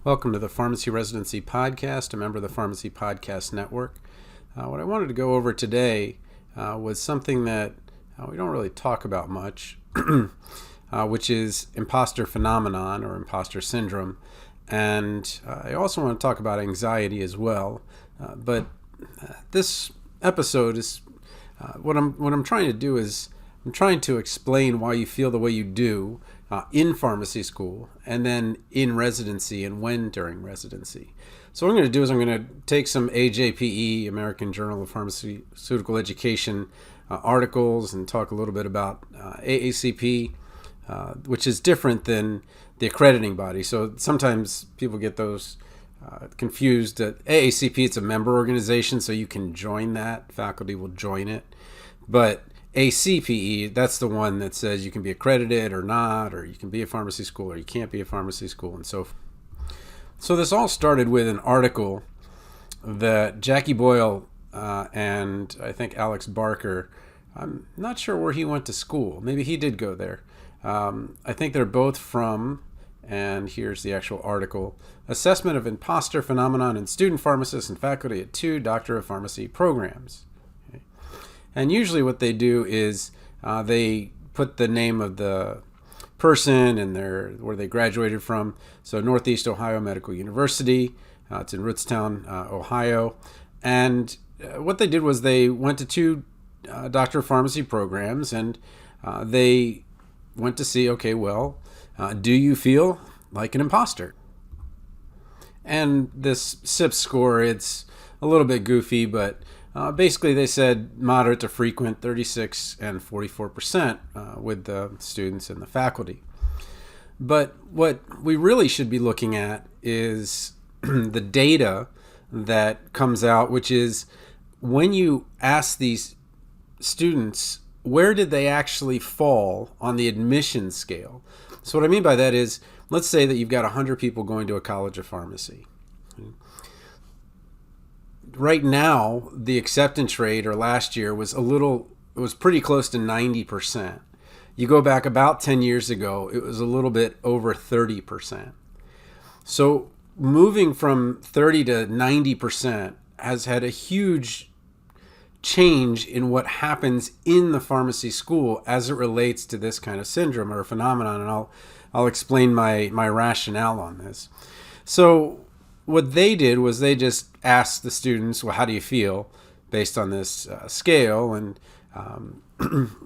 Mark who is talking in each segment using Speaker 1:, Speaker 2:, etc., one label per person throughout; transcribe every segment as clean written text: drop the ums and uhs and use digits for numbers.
Speaker 1: Welcome to the Pharmacy Residency Podcast, a member of the Pharmacy Podcast Network. What I wanted to go over today was something that we don't really talk about much, which is imposter phenomenon or imposter syndrome. And I also want to talk about anxiety as well. But this episode is what I'm trying to do is I'm trying to explain why you feel the way you do in pharmacy school and then in residency and when during residency. So what I'm going to do is I'm going to take some AJPE, American Journal of Pharmaceutical Education, articles and talk a little bit about AACP, which is different than the accrediting body. So sometimes people get those confused. That AACP, it's a member organization, so you can join that. Faculty will join it. But ACPE, that's the one that says you can be accredited or not, or you can be a pharmacy school or you can't be a pharmacy school, and so forth. So this all started with an article that Jackie Boyle and I think Alex Barker, I'm not sure where he went to school. Maybe he did go there. I think they're both from, and here's the actual article, Assessment of Imposter Phenomenon in Student Pharmacists and Faculty at 2 Doctor of Pharmacy Programs. And usually what they do is they put the name of the person and where they graduated from. So Northeast Ohio Medical University, it's in Rootstown, Ohio. And what they did was they went to 2 doctor of pharmacy programs and they went to see, okay, well, do you feel like an imposter? And this SIP score, it's a little bit goofy, but basically they said moderate to frequent, 36 and 44% with the students and the faculty. But what we really should be looking at is the data that comes out, which is when you ask these students, where did they actually fall on the admission scale? So what I mean by that is, let's say that you've got 100 people going to a college of pharmacy. Right now, the acceptance rate, or last year, was pretty close to 90%. You go back about 10 years ago, it was a little bit over 30%. So moving from 30 to 90% has had a huge change in what happens in the pharmacy school as it relates to this kind of syndrome or phenomenon, and I'll explain my rationale on this. So what they did was they just asked the students, well, how do you feel based on this scale? And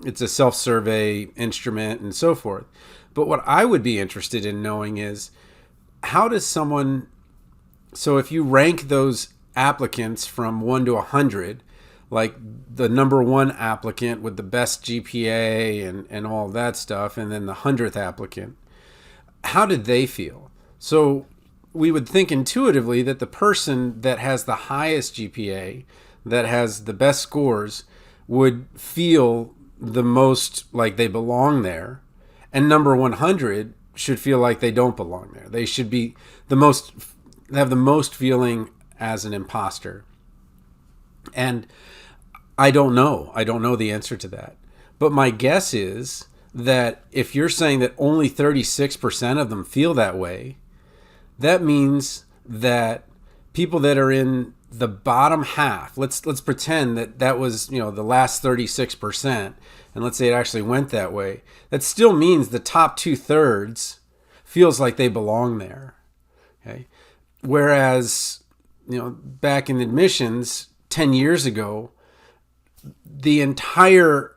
Speaker 1: it's a self-survey instrument and so forth. But what I would be interested in knowing is, how does someone, so if you rank those applicants from 1 to 100, like the number 1 applicant with the best GPA and all that stuff, and then the 100th applicant, how did they feel? So we would think intuitively that the person that has the highest GPA, that has the best scores, would feel the most like they belong there, and number 100 should feel like they don't belong there. They should be have the most feeling as an imposter. And I don't know the answer to that. But my guess is that if you're saying that only 36% of them feel that way, that means that people that are in the bottom half, let's pretend that was, the last 36%, and let's say it actually went that way. That still means the top 2/3 feels like they belong there. Okay, whereas back in admissions 10 years ago, the entire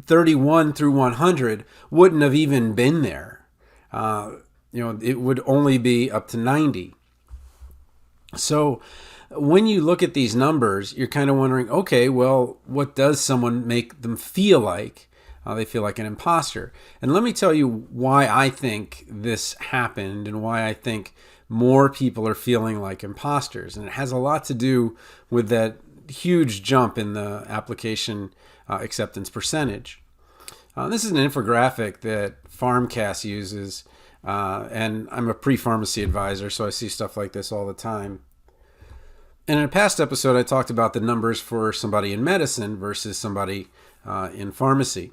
Speaker 1: 31 through 100 wouldn't have even been there. It would only be up to 90. So when you look at these numbers, you're kind of wondering, okay, well, what does someone make them feel like? They feel like an imposter. And let me tell you why I think this happened and why I think more people are feeling like imposters. And it has a lot to do with that huge jump in the application acceptance percentage. This is an infographic that PharmCast uses. And I'm a pre-pharmacy advisor, so I see stuff like this all the time. And in a past episode, I talked about the numbers for somebody in medicine versus somebody in pharmacy.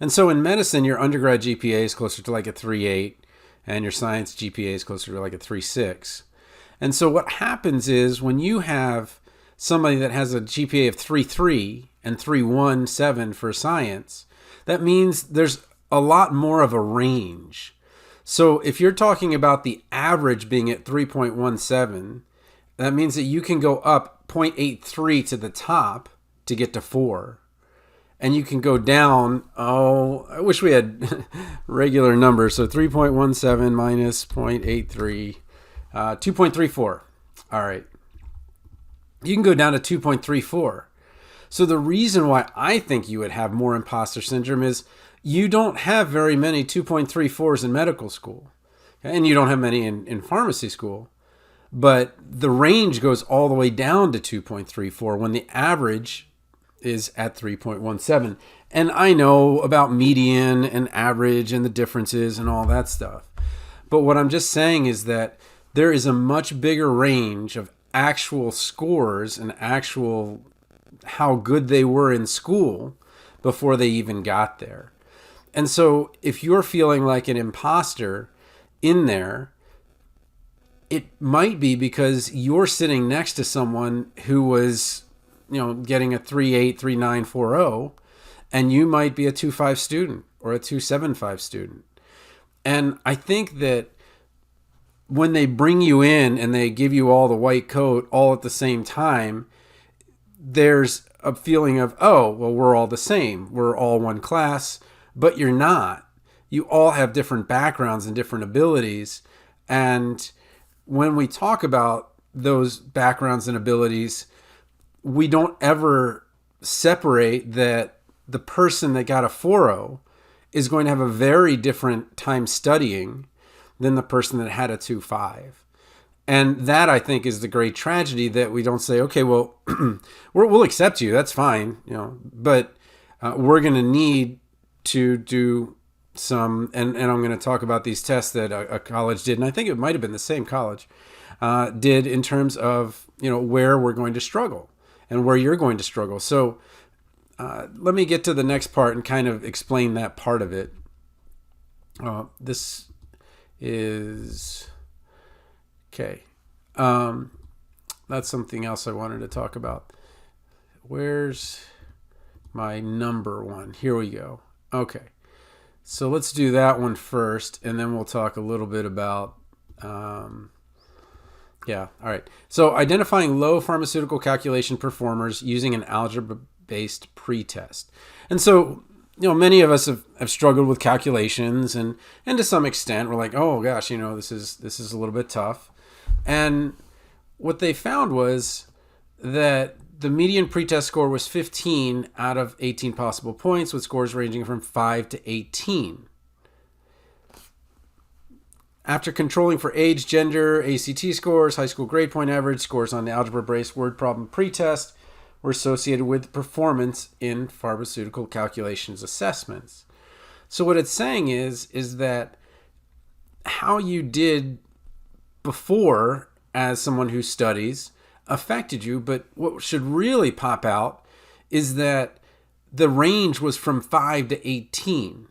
Speaker 1: And so in medicine, your undergrad GPA is closer to like a 3.8, and your science GPA is closer to like a 3.6. And so what happens is when you have somebody that has a GPA of 3.3 and 3.17 for science, that means there's a lot more of a range. So if you're talking about the average being at 3.17, that means that you can go up 0.83 to the top to get to 4. And you can go down, I wish we had regular numbers. So 3.17 minus 0.83, 2.34. All right. You can go down to 2.34. So the reason why I think you would have more imposter syndrome is you don't have very many 2.34s in medical school. And you don't have many in pharmacy school. But the range goes all the way down to 2.34 when the average is at 3.17. And I know about median and average and the differences and all that stuff. But what I'm just saying is that there is a much bigger range of actual scores and actual how good they were in school before they even got there. And so if you're feeling like an imposter in there, it might be because you're sitting next to someone who was, getting a 3.8, 3.9, 4.0, and you might be a 2.5 student or a 2.75 student. And I think that when they bring you in and they give you all the white coat all at the same time, there's a feeling of, oh, well, we're all the same. We're all one class, but you're not. You all have different backgrounds and different abilities. And when we talk about those backgrounds and abilities, we don't ever separate that the person that got a 4.0 is going to have a very different time studying than the person that had a 2.5. And that, I think, is the great tragedy, that we don't say, okay, well, we'll accept you. That's fine, but we're going to need to do some, and I'm going to talk about these tests that a college did, and I think it might have been the same college, did in terms of, where we're going to struggle and where you're going to struggle. So let me get to the next part and kind of explain that part of it. This is, okay. That's something else I wanted to talk about. Where's my number one? Here we go. Okay. So let's do that one first, and then we'll talk a little bit about, all right. So identifying low pharmaceutical calculation performers using an algebra-based pretest. And so, many of us have struggled with calculations, and to some extent, we're like, oh gosh, this is a little bit tough. And what they found was that the median pretest score was 15 out of 18 possible points, with scores ranging from 5 to 18. After controlling for age, gender, ACT scores, high school grade point average, scores on the algebra-based word problem pretest were associated with performance in pharmaceutical calculations assessments. So what it's saying is that how you did before as someone who studies affected you, but what should really pop out is that the range was from 5 to 18.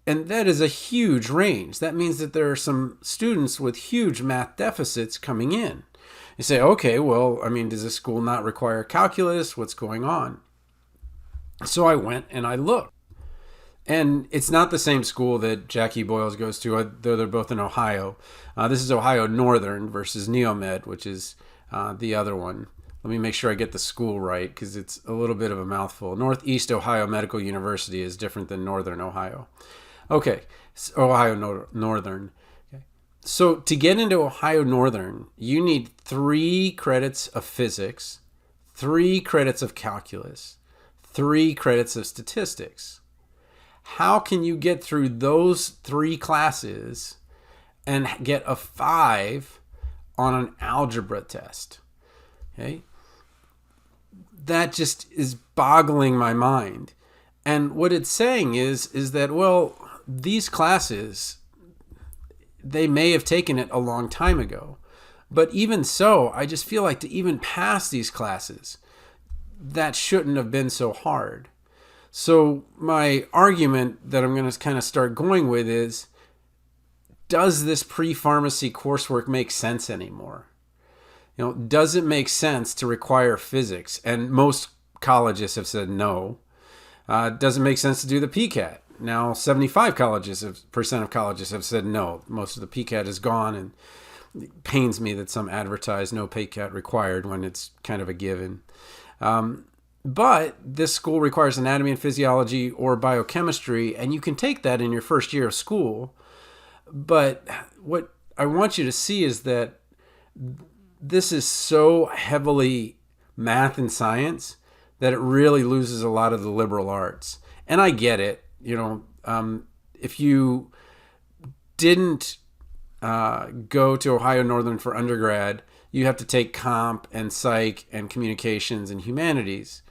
Speaker 1: And that is a huge range. That means that there are some students with huge math deficits coming in. You say, okay, well, does this school not require calculus? What's going on? So I went and I looked. And it's not the same school that Jackie Boyles goes to, though they're both in Ohio. This is Ohio Northern versus Neomed, which is the other one. Let me make sure I get the school right, because it's a little bit of a mouthful. Northeast Ohio Medical University is different than Northern Ohio. Okay, Ohio Northern. Okay. So to get into Ohio Northern, you need 3 credits of physics, 3 credits of calculus, 3 credits of statistics. How can you get through those 3 classes and get a 5 on an algebra test? Okay. That just is boggling my mind. And what it's saying is that, well, these classes, they may have taken it a long time ago. But even so, I just feel like to even pass these classes, that shouldn't have been so hard. So my argument that I'm going to kind of start going with is, does this pre-pharmacy coursework make sense anymore? Does it make sense to require physics? And most colleges have said no. Does it make sense to do the PCAT? Now, 75% of colleges have said no. Most of the PCAT is gone, and it pains me that some advertise no PCAT required when it's kind of a given. But this school requires anatomy and physiology or biochemistry, and you can take that in your first year of school. But what I want you to see is that this is so heavily math and science that it really loses a lot of the liberal arts. And I get it. If you didn't go to Ohio Northern for undergrad, you have to take comp and psych and communications and humanities.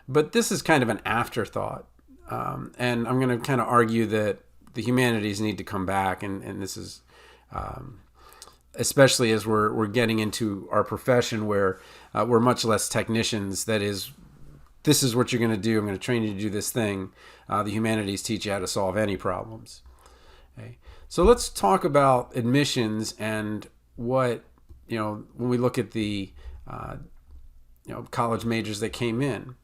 Speaker 1: But this is kind of an afterthought. And I'm going to kind of argue that the humanities need to come back. And this is especially as we're getting into our profession where we're much less technicians. That is, this is what you're going to do. I'm going to train you to do this thing. The humanities teach you how to solve any problems. Okay. So let's talk about admissions and what, when we look at the college majors that came in.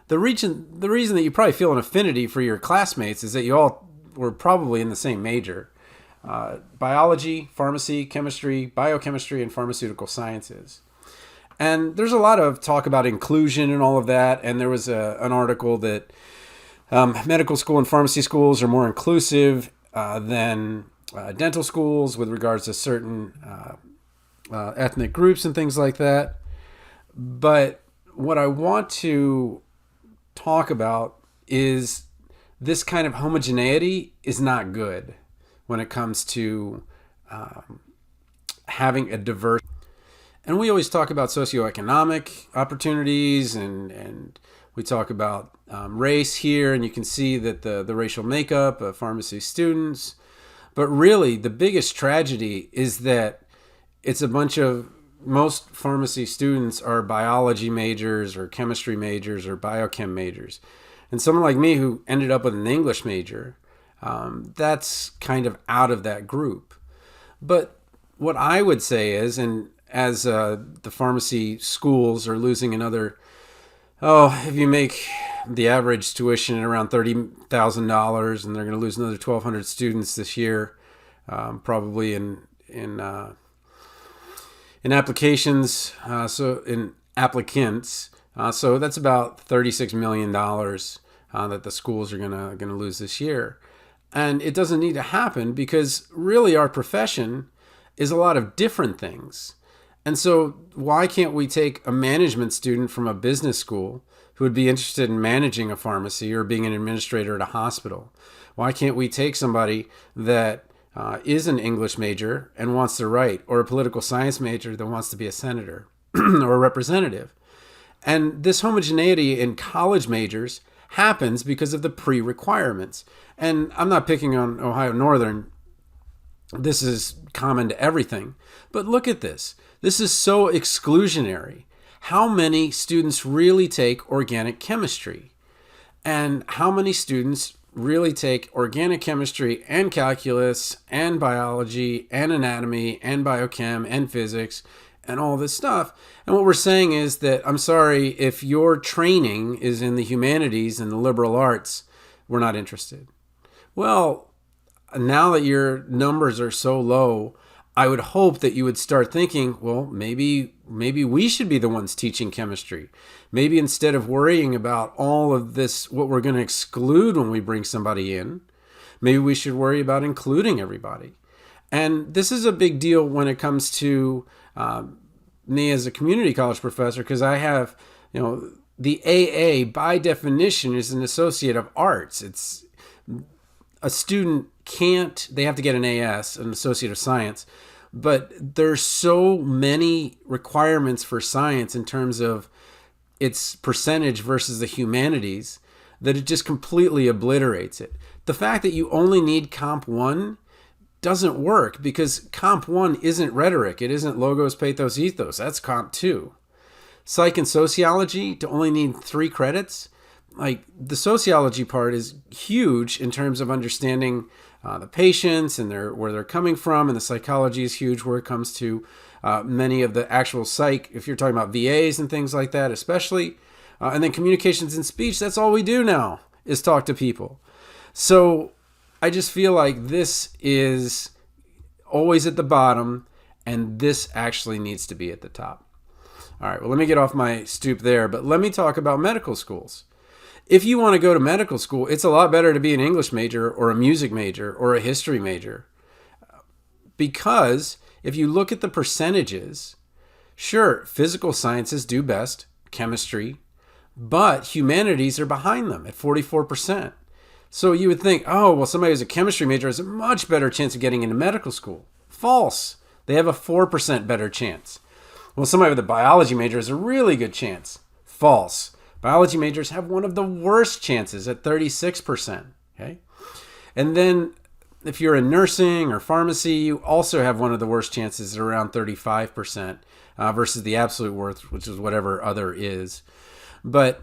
Speaker 1: The reason that you probably feel an affinity for your classmates is that you all were probably in the same major. Biology, pharmacy, chemistry, biochemistry, and pharmaceutical sciences. And there's a lot of talk about inclusion and all of that. And there was an article that medical school and pharmacy schools are more inclusive than dental schools with regards to certain ethnic groups and things like that. But what I want to talk about is this kind of homogeneity is not good when it comes to having a diverse. And we always talk about socioeconomic opportunities and we talk about race here, and you can see that the racial makeup of pharmacy students. But really, the biggest tragedy is that it's a bunch of, most pharmacy students are biology majors or chemistry majors or biochem majors. And someone like me who ended up with an English major, that's kind of out of that group. But what I would say is, and as the pharmacy schools are losing another, if you make the average tuition at around $30,000, and they're going to lose another 1,200 students this year, probably in applications, so in applicants. So that's about $36 million that the schools are going to lose this year. And it doesn't need to happen because really our profession is a lot of different things. And so why can't we take a management student from a business school who would be interested in managing a pharmacy or being an administrator at a hospital? Why can't we take somebody that is an English major and wants to write, or a political science major that wants to be a senator or a representative? And this homogeneity in college majors happens because of the pre-requirements. And I'm not picking on Ohio Northern. This is common to everything. But look at this. This is so exclusionary. How many students really take organic chemistry? And how many students really take organic chemistry and calculus and biology and anatomy and biochem and physics and all this stuff? And what we're saying is that, I'm sorry, if your training is in the humanities and the liberal arts, we're not interested. Well, now that your numbers are so low, I would hope that you would start thinking, well, maybe we should be the ones teaching chemistry. Maybe instead of worrying about all of this, what we're going to exclude when we bring somebody in, maybe we should worry about including everybody. And this is a big deal when it comes to me as a community college professor, because I have, the AA by definition is an associate of arts. It's a student they have to get an AS, an associate of science, but there's so many requirements for science in terms of its percentage versus the humanities that it just completely obliterates it. The fact that you only need Comp 1 doesn't work because Comp 1 isn't rhetoric. It isn't logos, pathos, ethos. That's Comp 2. Psych and sociology to only need 3 credits. Like, the sociology part is huge in terms of understanding the patients and where they're coming from, and the psychology is huge where it comes to many of the actual psych, if you're talking about VAs and things like that, especially. And then communications and speech, that's all we do now is talk to people. So I just feel like this is always at the bottom, and this actually needs to be at the top. All right, well, let me get off my stoop there, but let me talk about medical schools. If you want to go to medical school, it's a lot better to be an English major or a music major or a history major. Because if you look at the percentages, sure, physical sciences do best, chemistry, but humanities are behind them at 44%. So you would think, oh, well, somebody who's a chemistry major has a much better chance of getting into medical school. False. They have a 4% better chance. Well, somebody with a biology major has a really good chance. False. Biology majors have one of the worst chances at 36%. Okay? And then if you're in nursing or pharmacy, you also have one of the worst chances at around 35% versus the absolute worth, which is whatever other is. But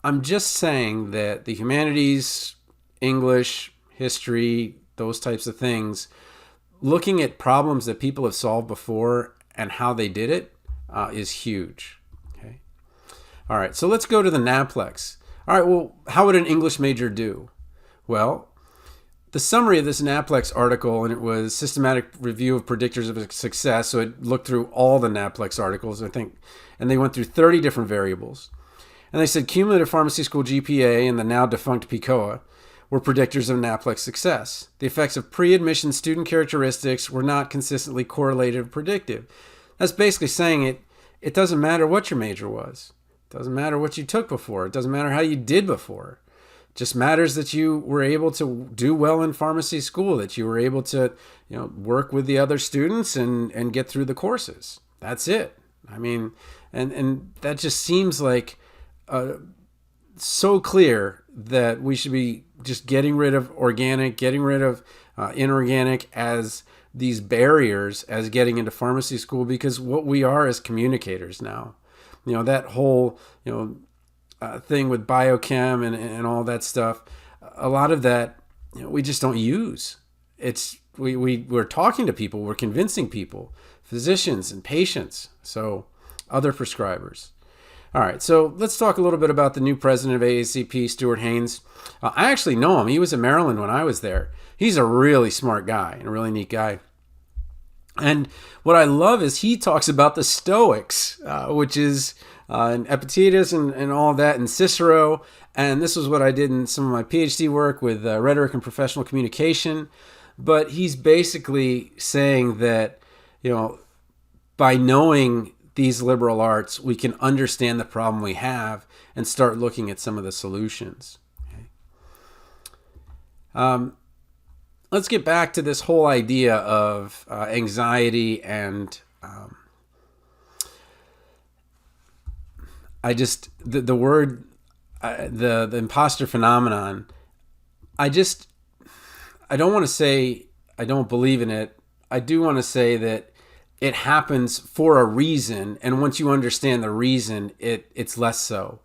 Speaker 1: I'm just saying that the humanities, English, history, those types of things, looking at problems that people have solved before and how they did it is huge. Okay. All right, so let's go to the NAPLEX. All right, well, how would an English major do? Well, the summary of this NAPLEX article, and it was Systematic Review of Predictors of Success, so it looked through all the NAPLEX articles, I think, and they went through 30 different variables. And they said cumulative pharmacy school GPA and the now defunct PICOA were predictors of NAPLEX success. The effects of pre-admission student characteristics were not consistently correlated or predictive. That's basically saying it doesn't matter what your major was. It doesn't matter what you took before. It doesn't matter how you did before. It just matters that you were able to do well in pharmacy school, that you were able to, work with the other students and get through the courses. That's it. I mean, and that just seems like so clear that we should be just getting rid of organic, getting rid of inorganic as these barriers as getting into pharmacy school, because what we are as communicators now, that whole, thing with biochem and all that stuff, a lot of that, we just don't use. We're talking to people, we're convincing people, physicians and patients, so other prescribers. All right, so let's talk a little bit about the new president of AACP, Stuart Haynes. I actually know him. He was in Maryland when I was there. He's a really smart guy and a really neat guy. And what I love is he talks about the Stoics, which is and Epictetus and all that, and Cicero. And this was what I did in some of my PhD work with rhetoric and professional communication. But he's basically saying that, by knowing these liberal arts, we can understand the problem we have and start looking at some of the solutions. Okay. Let's get back to this whole idea of anxiety and the word, the imposter phenomenon. I don't want to say I don't believe in it. I do want to say that it happens for a reason, and once you understand the reason, it's less so.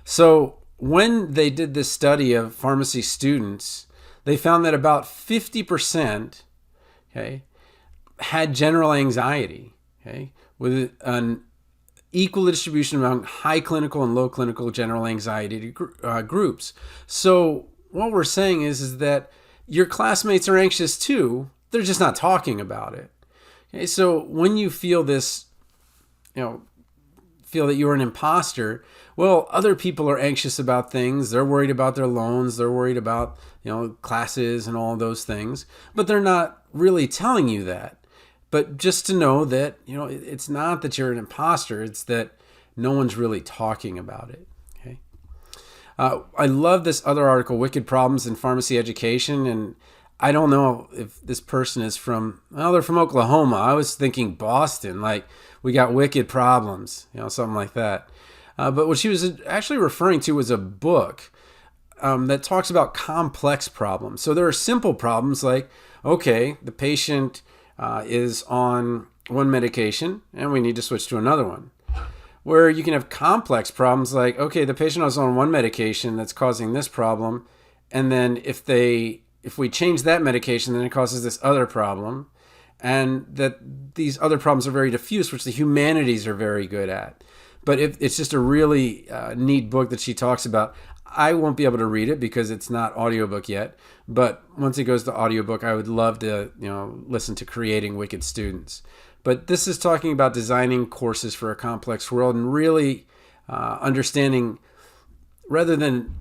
Speaker 1: So when they did this study of pharmacy students, they found that about 50%, okay, had general anxiety, okay, with an equal distribution among high clinical and low clinical general anxiety groups. So what we're saying is that your classmates are anxious too. They're just not talking about it. Okay, so when you feel this, feel that you're an imposter, well, other people are anxious about things. They're worried about their loans. They're worried about, classes and all those things, but they're not really telling you that. But just to know that, it's not that you're an imposter. It's that no one's really talking about it. Okay. I love this other article, Wicked Problems in Pharmacy Education. And I don't know if this person is they're from Oklahoma. I was thinking Boston, like we got wicked problems, something like that. But what she was actually referring to was a book that talks about complex problems. So there are simple problems like, okay, the patient is on one medication and we need to switch to another one. Where you can have complex problems like, okay, the patient is on one medication that's causing this problem, and then if they if we change that medication, then it causes this other problem, and that these other problems are very diffuse, which the humanities are very good at. But it's just a really neat book that she talks about. I won't be able to read it because it's not audiobook yet. But once it goes to audiobook, I would love to, listen to Creating Wicked Students. But this is talking about designing courses for a complex world and really understanding, rather than,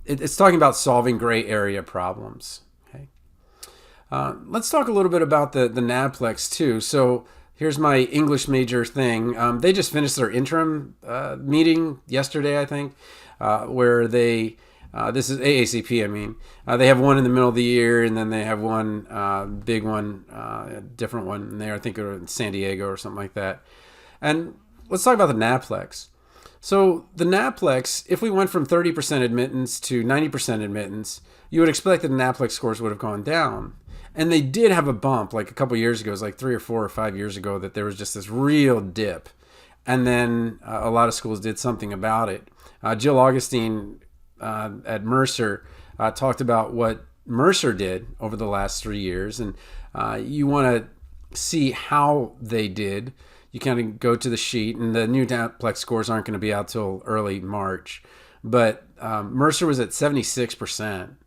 Speaker 1: it's talking about solving gray area problems. Okay. Let's talk a little bit about the NAPLEX too. So here's my English major thing. They just finished their interim meeting yesterday, I think, where they, this is AACP, I mean. They have one in the middle of the year, and then they have one big one, different one there. I think they're in San Diego or something like that. And let's talk about the NAPLEX. So the NAPLEX, if we went from 30% admittance to 90% admittance, you would expect that the NAPLEX scores would have gone down. And they did have a bump like a couple years ago. It was like 3 or 4 or 5 years ago that there was just this real dip. And then a lot of schools did something about it. Jill Augustine at Mercer talked about what Mercer did over the last 3 years. And you want to see how they did. You kind of go to the sheet, and the new NAPLEX scores aren't going to be out till early March. But Mercer was at 76%.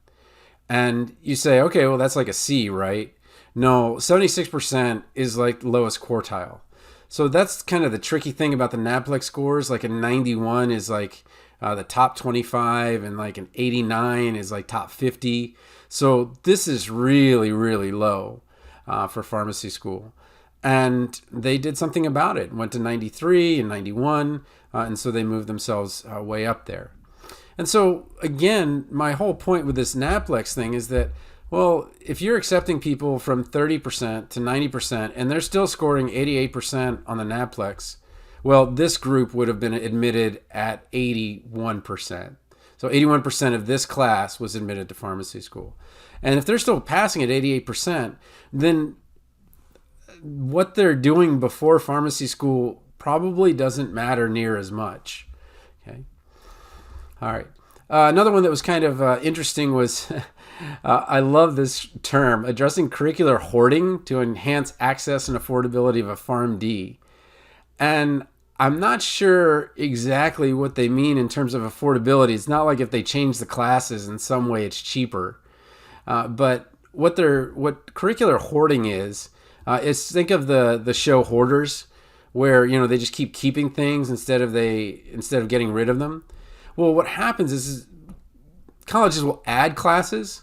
Speaker 1: And you say, okay, well, that's like a C, right? No, 76% is like the lowest quartile. So that's kind of the tricky thing about the NAPLEX scores. Like a 91 is like the top 25, and like an 89 is like top 50. So this is really, really low for pharmacy school. And they did something about it, went to 93 and 91, and so they moved themselves way up there. And so, again, my whole point with this NAPLEX thing is that, well, if you're accepting people from 30% to 90% and they're still scoring 88% on the NAPLEX, well, this group would have been admitted at 81%. So 81% of this class was admitted to pharmacy school. And if they're still passing at 88%, then what they're doing before pharmacy school probably doesn't matter near as much. Okay. All right. Another one that was kind of interesting was, I love this term, addressing curricular hoarding to enhance access and affordability of a PharmD. And I'm not sure exactly what they mean in terms of affordability. It's not like if they change the classes in some way it's cheaper. But what curricular hoarding is think of the show Hoarders, where they just keeping things instead of getting rid of them. Well, what happens is colleges will add classes,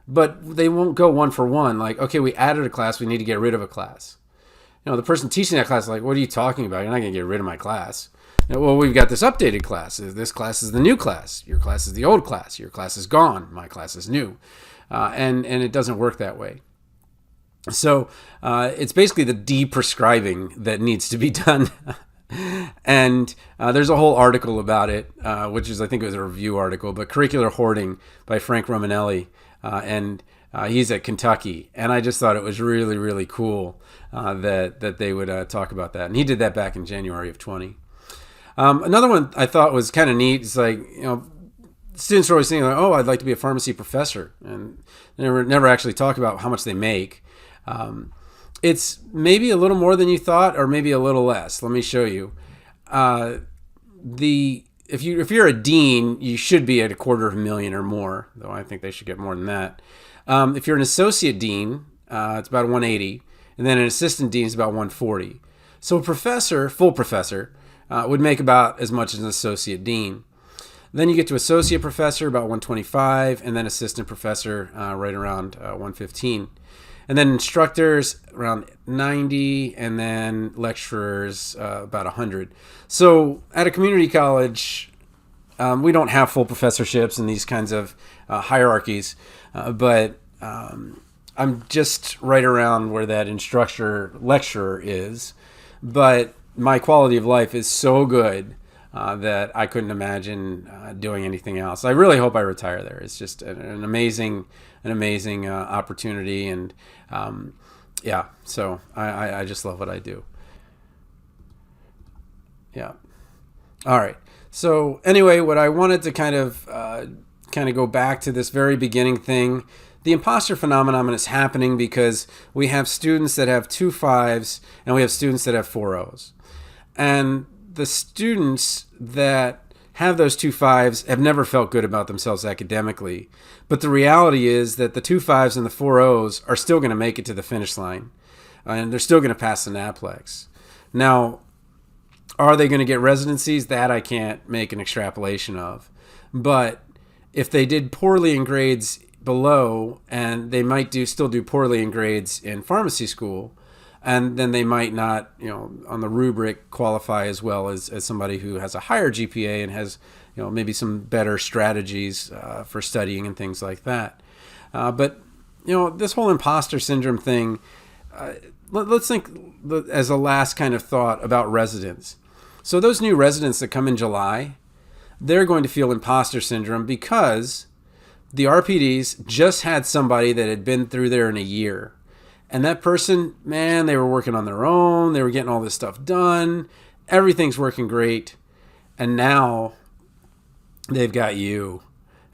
Speaker 1: but they won't go one for one. Like, okay, we added a class, we need to get rid of a class. The person teaching that class is like, what are you talking about? You're not going to get rid of my class. Well, we've got this updated class. This class is the new class. Your class is the old class. Your class is gone. My class is new. And it doesn't work that way. So it's basically the de-prescribing that needs to be done. And there's a whole article about it, which is, I think it was a review article, but Curricular Hoarding by Frank Romanelli. And he's at Kentucky. And I just thought it was really, really cool that they would talk about that. And he did that back in January of 20. Another one I thought was kind of neat is like, students are always thinking like, oh, I'd like to be a pharmacy professor. And they never actually talk about how much they make. It's maybe a little more than you thought, or maybe a little less. Let me show you. If you're a dean, you should be at $250,000 or more, though I think they should get more than that. If you're an associate dean, it's about 180, and then an assistant dean is about 140. So a professor, full professor, would make about as much as an associate dean. Then you get to associate professor, about 125, and then assistant professor, right around 115. And then instructors around 90, and then lecturers about 100. So at a community college, we don't have full professorships and these kinds of hierarchies, but I'm just right around where that lecturer is. But my quality of life is so good that I couldn't imagine doing anything else. I really hope I retire there. It's just an amazing opportunity, and so I just love what I do. Yeah. All right. So anyway, what I wanted to kind of go back to this very beginning thing the imposter phenomenon is happening because we have students that have 2 5s and we have students that have 4 0s. And the students that have those 2 5s have never felt good about themselves academically. But the reality is that the 2 5s and the 4 0s are still going to make it to the finish line. And they're still going to pass the NAPLEX. Now, are they going to get residencies? That I can't make an extrapolation of. But if they did poorly in grades below, and they might still do poorly in grades in pharmacy school, and then they might not, on the rubric qualify as well as somebody who has a higher GPA and has, maybe some better strategies for studying and things like that. But this whole imposter syndrome thing, let's think as a last kind of thought about residents. So those new residents that come in July, they're going to feel imposter syndrome because the RPDs just had somebody that had been through there in a year. And that person, man, they were working on their own. They were getting all this stuff done. Everything's working great. And now they've got you.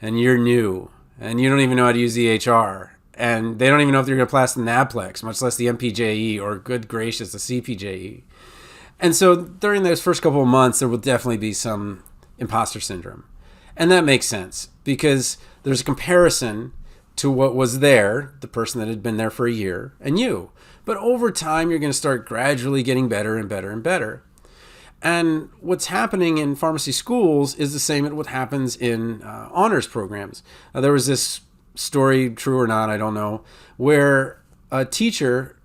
Speaker 1: And you're new. And you don't even know how to use the HR. And they don't even know if they're going to pass the NAPLEX, much less the MPJE or, good gracious, the CPJE. And so during those first couple of months, there will definitely be some imposter syndrome. And that makes sense because there's a comparison to what was there, the person that had been there for a year, and you. But over time, you're going to start gradually getting better and better and better. And what's happening in pharmacy schools is the same as what happens in honors programs. There was this story, true or not, I don't know, where a teacher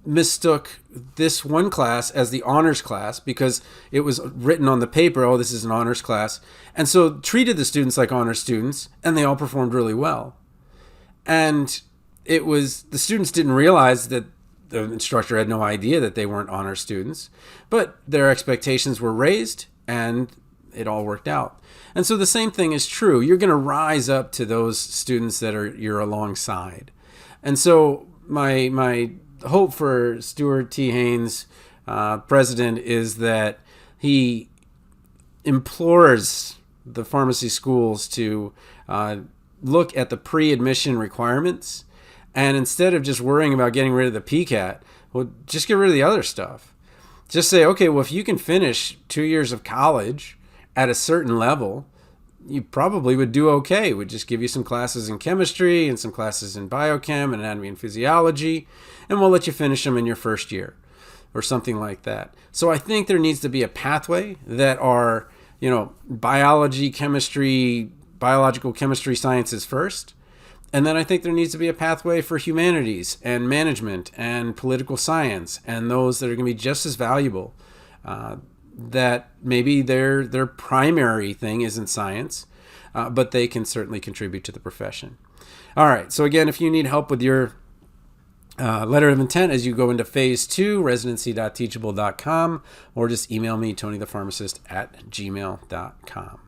Speaker 1: mistook this one class as the honors class because it was written on the paper, oh, this is an honors class, and so treated the students like honors students, and they all performed really well. And the students didn't realize that the instructor had no idea that they weren't honor students, but their expectations were raised and it all worked out. And so the same thing is true. You're going to rise up to those students that you're alongside. And so my hope for Stuart T. Haynes, president, is that he implores the pharmacy schools to look at the pre-admission requirements, and instead of just worrying about getting rid of the PCAT, well, just get rid of the other stuff. Just say, okay, well, if you can finish 2 years of college at a certain level, you probably would do okay. We'd just give you some classes in chemistry and some classes in biochem and anatomy and physiology, and we'll let you finish them in your first year or something like that. So I think there needs to be a pathway that are, biology, chemistry, biological chemistry sciences first. And then I think there needs to be a pathway for humanities and management and political science and those that are going to be just as valuable. That maybe their primary thing isn't science, but they can certainly contribute to the profession. All right. So again, if you need help with your letter of intent as you go into phase 2, residency.teachable.com, or just email me, TonyThePharmacist@gmail.com.